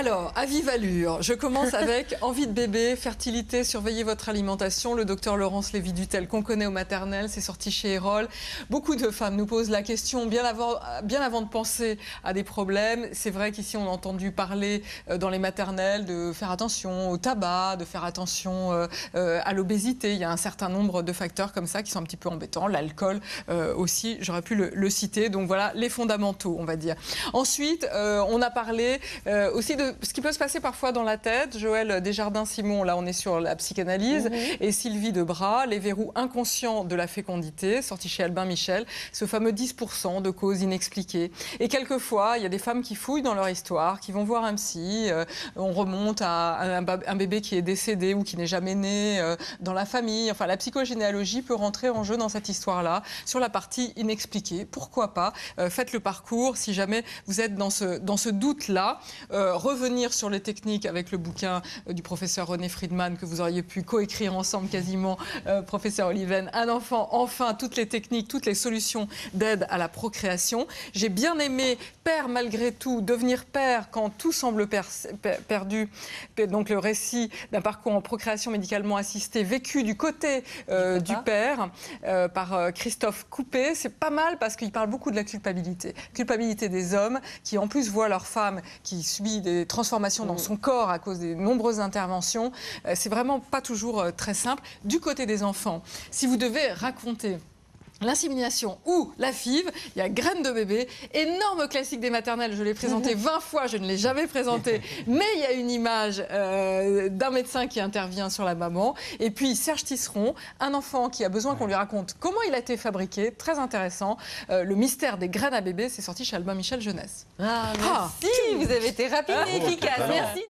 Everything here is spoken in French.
Alors, à vive allure, je commence avec envie de bébé, fertilité, surveillez votre alimentation. Le docteur Laurence Lévy-Dutel, qu'on connaît au maternel, c'est sorti chez Erol. Beaucoup de femmes nous posent la question bien avant de penser à des problèmes. C'est vrai qu'ici, on a entendu parler dans les maternelles de faire attention au tabac, de faire attention à l'obésité. Il y a un certain nombre de facteurs comme ça qui sont un petit peu embêtants. L'alcool aussi, j'aurais pu le citer. Donc voilà, les fondamentaux, on va dire. Ensuite, on a parlé aussi de ce qui peut se passer parfois dans la tête. Joël Desjardins-Simon, là on est sur la psychanalyse, et Sylvie Debras, les verrous inconscients de la fécondité, sorti chez Albin Michel, ce fameux 10% de causes inexpliquées. Et quelquefois, il y a des femmes qui fouillent dans leur histoire, qui vont voir un psy, on remonte à un bébé qui est décédé ou qui n'est jamais né dans la famille. Enfin, la psychogénéalogie peut rentrer en jeu dans cette histoire-là, sur la partie inexpliquée. Pourquoi pas? Faites le parcours si jamais vous êtes dans ce doute-là. Revenir sur les techniques avec le bouquin du professeur René Friedman que vous auriez pu coécrire ensemble quasiment, professeur Oliven, Un enfant, enfin, toutes les techniques, toutes les solutions d'aide à la procréation. J'ai bien aimé Père malgré tout, devenir père quand tout semble perdu. Donc le récit d'un parcours en procréation médicalement assistée vécu du côté du père par Christophe Coupé. C'est pas mal parce qu'il parle beaucoup de la culpabilité. Culpabilité des hommes qui en plus voient leur femme qui subit des transformations dans son corps à cause des nombreuses interventions. C'est vraiment pas toujours très simple. Du côté des enfants, si vous devez raconter l'insémination ou la FIV, il y a Graines de bébé, énorme classique des maternelles, je l'ai présenté 20 fois, je ne l'ai jamais présenté, mais il y a une image d'un médecin qui intervient sur la maman. Et puis Serge Tisseron, un enfant qui a besoin qu'on lui raconte comment il a été fabriqué, très intéressant. Le mystère des graines à bébé, c'est sorti chez Albin Michel Jeunesse. Ah, merci, vous avez été rapide et efficace, merci.